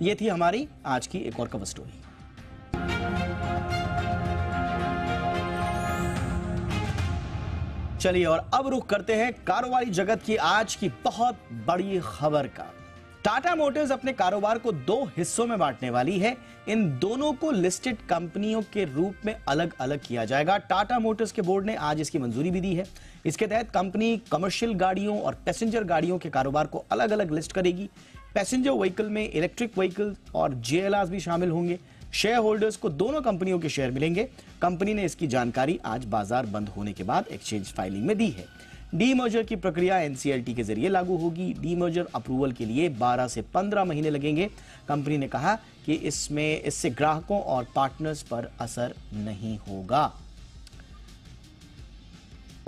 ये थी हमारी आज की एक और कवर स्टोरी। चलिए और अब रुख करते हैं कारोबारी जगत की आज की बहुत बड़ी खबर का। टाटा मोटर्स अपने कारोबार को दो हिस्सों में बांटने वाली है। इन दोनों को लिस्टेड कंपनियों के रूप में अलग अलग किया जाएगा। टाटा मोटर्स के बोर्ड ने आज इसकी मंजूरी भी दी है। इसके तहत कंपनी कमर्शियल गाड़ियों और पैसेंजर गाड़ियों के कारोबार को अलग अलग लिस्ट करेगी। पैसेंजर व्हीकल में इलेक्ट्रिक व्हीकल और जेएलआर भी शामिल होंगे। शेयर होल्डर्स को दोनों कंपनियों के शेयर मिलेंगे। कंपनी ने इसकी जानकारी आज बाजार बंद होने के बाद एक्सचेंज फाइलिंग में दी है। डीमर्जर की प्रक्रिया एनसीएलटी के जरिए लागू होगी। डीमर्जर अप्रूवल के लिए 12 से 15 महीने लगेंगे। कंपनी ने कहा कि इससे ग्राहकों और पार्टनर्स पर असर नहीं होगा।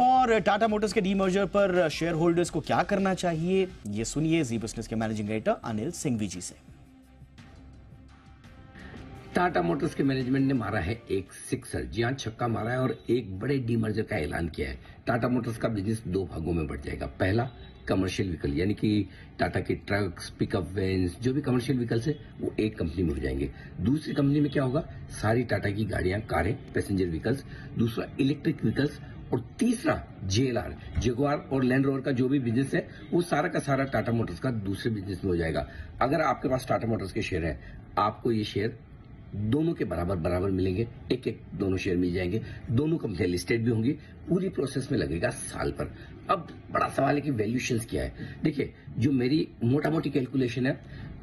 और टाटा मोटर्स के डीमर्जर पर शेयर होल्डर्स को क्या करना चाहिए, ये सुनिए जी बिजनेस के मैनेजिंग एडिटर अनिल सिंघवी जी से। टाटा मोटर्स के मैनेजमेंट ने मारा है एक सिक्सर, जी हां, छक्का मारा है और एक बड़े डीमर्जर का ऐलान किया है। टाटा मोटर्स का बिजनेस दो भागों में बढ़ जाएगा। पहला, कमर्शियल व्हीकल, यानी कि टाटा के ट्रक्स, पिकअप वैन्स, जो भी कमर्शियल व्हीकल्स है वो एक कंपनी में हो जाएंगे। दूसरी कंपनी में क्या होगा, सारी टाटा की गाड़ियां, कारें, पैसेंजर व्हीकल्स। दूसरा, इलेक्ट्रिक व्हीकल्स। और तीसरा, जेएलआर, जगुआर और लैंड रोवर का जो भी बिजनेस है वो सारा का सारा टाटा मोटर्स का दूसरे बिजनेस में हो जाएगा। अगर आपके पास टाटा मोटर्स के शेयर है, आपको ये शेयर दोनों के बराबर बराबर मिलेंगे। एक एक दोनों शेयर मिल जाएंगे। दोनों कंपनियां लिस्टेड भी होंगी। पूरी प्रोसेस में लगेगा साल पर। अब बड़ा सवाल है कि वैल्यूएशंस क्या है। देखिए, जो मेरी मोटा मोटी कैलकुलेशन है,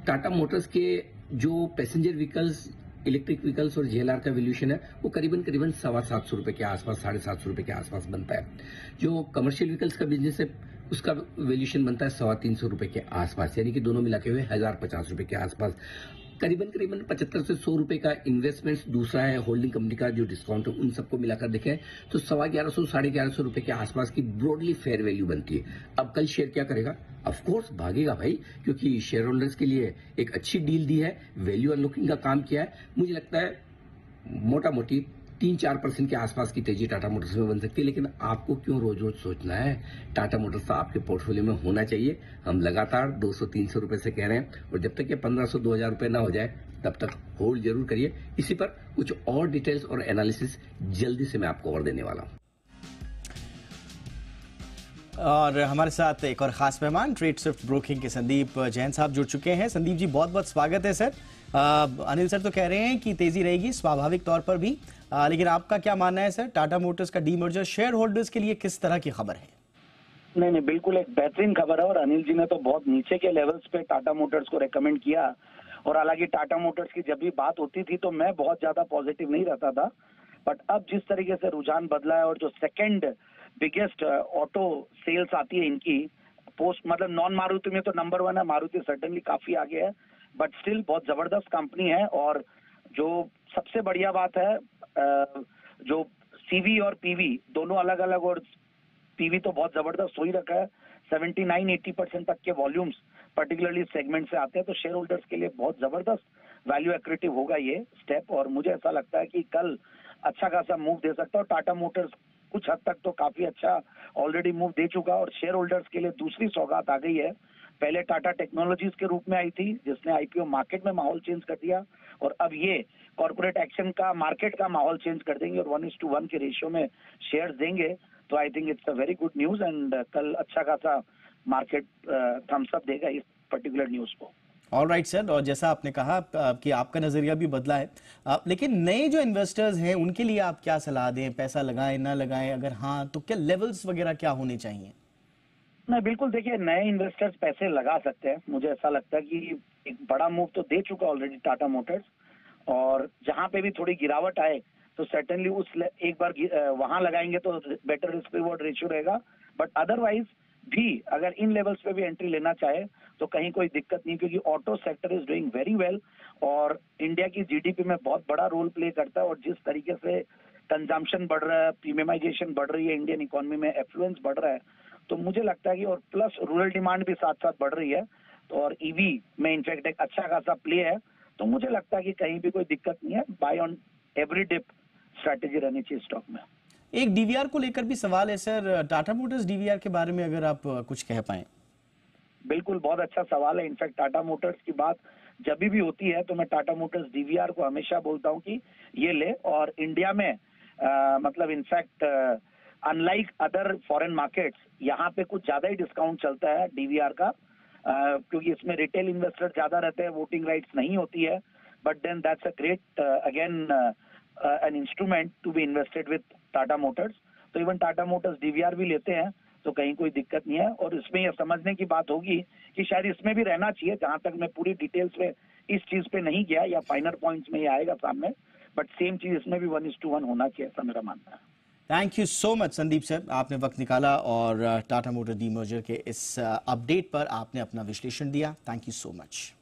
टाटा मोटर्स के जो पैसेंजर व्हीकल्स, इलेक्ट्रिक व्हीकल्स और जेएलआर का वैल्यूएशन है वो करीबन 750 रुपए के आसपास, 750 रुपए के आसपास बनता है। जो कमर्शियल व्हीकल्स का बिजनेस है उसका वैल्यूएशन बनता है 350 रुपए के आसपास, यानी कि दोनों मिला के हुए 1050 रुपए के आसपास। करीबन 75 से 100 रुपए का इन्वेस्टमेंट, दूसरा है होल्डिंग कंपनी का जो डिस्काउंट है, उन सबको मिलाकर देखें तो 1150 1150 रुपए के आसपास की ब्रॉडली फेयर वैल्यू बनती है। अब कल शेयर क्या करेगा? ऑफ कोर्स भागेगा भाई, क्योंकि शेयर होल्डर्स के लिए एक अच्छी डील दी है, वैल्यू अनलॉकिंग का काम किया है। मुझे लगता है मोटा मोटी 3-4% के आसपास की तेजी टाटा मोटर्स में बन सकती है। लेकिन आपको क्यों रोज रोज सोचना है? टाटा मोटर्स तो आपके पोर्टफोलियो में होना चाहिए। हम लगातार 200-300 रुपए से कह रहे हैं और जब तक ये 1500-2000 रुपए ना हो जाए तब तक होल्ड जरूर करिए। इसी पर कुछ और डिटेल्स और एनालिसिस जल्दी से मैं आपको और देने वाला हूं। और हमारे साथ एक और खास मेहमान ट्रेड स्विफ्ट ब्रोकिंग के संदीप जैन साहब जुड़ चुके हैं। संदीप जी, बहुत बहुत स्वागत है सर। अनिल सर तो कह रहे हैं कि तेजी रहेगी स्वाभाविक तौर पर भी, लेकिन आपका क्या मानना है सर? टाटा मोटर्स का डीमर्जर शेयर होल्डर्स के लिए किस तरह की खबर है? नहीं, बिल्कुल एक बेहतरीन खबर है। और अनिल जी ने तो बहुत नीचे के लेवल्स पे टाटा मोटर्स को रेकमेंड किया। और हालांकि टाटा मोटर्स की जब भी बात होती थी तो मैं बहुत ज्यादा पॉजिटिव नहीं रहता था, बट अब जिस तरीके से रुझान बदला है और जो सेकंड बिगेस्ट ऑटो सेल्स आती है इनकी पोस्ट, मतलब नॉन मारुति में तो नंबर 1 है, मारुति सर्टेनली काफी आगे है, बट स्टिल बहुत जबरदस्त कंपनी है। और जो सबसे बढ़िया बात है, जो सीवी और पीवी दोनों अलग अलग, और पीवी तो बहुत जबरदस्त हो ही रखा है। 79-80% तक के वॉल्यूम्स पर्टिकुलरली सेगमेंट से आते हैं, तो शेयर होल्डर्स के लिए बहुत जबरदस्त वैल्यू एक्रेटिव होगा ये स्टेप। और मुझे ऐसा लगता है कि कल अच्छा खासा मूव दे सकता है। और टाटा मोटर्स कुछ हद तक तो काफी अच्छा ऑलरेडी मूव दे चुका। और शेयर होल्डर्स के लिए दूसरी सौगात आ गई है। पहले टाटा टेक्नोलॉजीज के रूप में आई थी, जिसने आईपीओ मार्केट में माहौल चेंज कर दिया, और अब ये कॉर्पोरेट एक्शन का, मार्केट का माहौल चेंज कर देंगे और 1:1 के रेशियो में शेयर्स देंगे। तो I think it's a very good news and कल अच्छा खासा मार्केट थम्स अप देगा इस पर्टिकुलर न्यूज को। ऑलराइट सर, और जैसा आपने कहा कि आपका नजरिया भी बदला है, लेकिन नए जो इन्वेस्टर्स हैं उनके लिए आप क्या सलाह दें? पैसा लगाएं ना लगाएं, अगर हाँ तो क्या लेवल्स वगैरह क्या होने चाहिए? नहीं, बिल्कुल, देखिए नए इन्वेस्टर्स पैसे लगा सकते हैं। मुझे ऐसा लगता है कि एक बड़ा मूव तो दे चुका ऑलरेडी टाटा मोटर्स, और जहां पे भी थोड़ी गिरावट आए तो सर्टेनली उस एक बार वहां लगाएंगे तो बेटर रिस्क रिवॉर्ड रेशियो रहेगा। बट अदरवाइज भी अगर इन लेवल्स पे भी एंट्री लेना चाहे तो कहीं कोई दिक्कत नहीं, क्योंकि auto sector is doing very well और इंडिया की जीडीपी में बहुत बड़ा रोल प्ले करता है। और जिस तरीके से कंजम्पशन बढ़ रहा है, प्रीमियमाइजेशन बढ़ रही है इंडियन इकोनॉमी में, एफ्लुएंस बढ़ रहा है, तो मुझे लगता है कि, और प्लस रूरल डिमांड भी साथ साथ बढ़ रही है, तो और ईवी में इनफैक्ट एक अच्छा खासा प्ले है। तो मुझे लगता है कि कहीं भी कोई दिक्कत नहीं है। Buy on every dip strategy रहनी चाहिए स्टॉक में। एक डीवीआर को लेकर भी सवाल है सर, टाटा मोटर्स डीवीआर के बारे में अगर आप कुछ कह पाएं। बिल्कुल, बहुत अच्छा सवाल है। इनफैक्ट टाटा मोटर्स की बात जब भी होती है तो मैं टाटा मोटर्स डीवीआर को हमेशा बोलता हूं कि ये ले। और इंडिया में मतलब in fact unlike other foreign markets यहाँ पे कुछ ज्यादा ही डिस्काउंट चलता है डीवीआर का, क्योंकि इसमें रिटेल इन्वेस्टर ज्यादा रहते हैं, वोटिंग राइट्स नहीं होती है। But then that's a great again an instrument to be invested with Tata Motors. तो इवन टाटा मोटर्स डीवीआर भी लेते हैं तो कहीं कोई दिक्कत नहीं है। और इसमें यह समझने की बात होगी कि शायद इसमें भी रहना चाहिए, जहां तक मैं पूरी डिटेल्स पे इस चीज पे नहीं गया या फाइनल पॉइंट्स में ही आएगा सामने, बट सेम चीज इसमें भी 1:1 होना चाहिए, ऐसा मेरा मानना है। Thank you so much Sandeep sir, आपने वक्त निकाला और टाटा मोटर डीमर्जर के इस अपडेट पर आपने अपना विश्लेषण दिया। Thank you so much.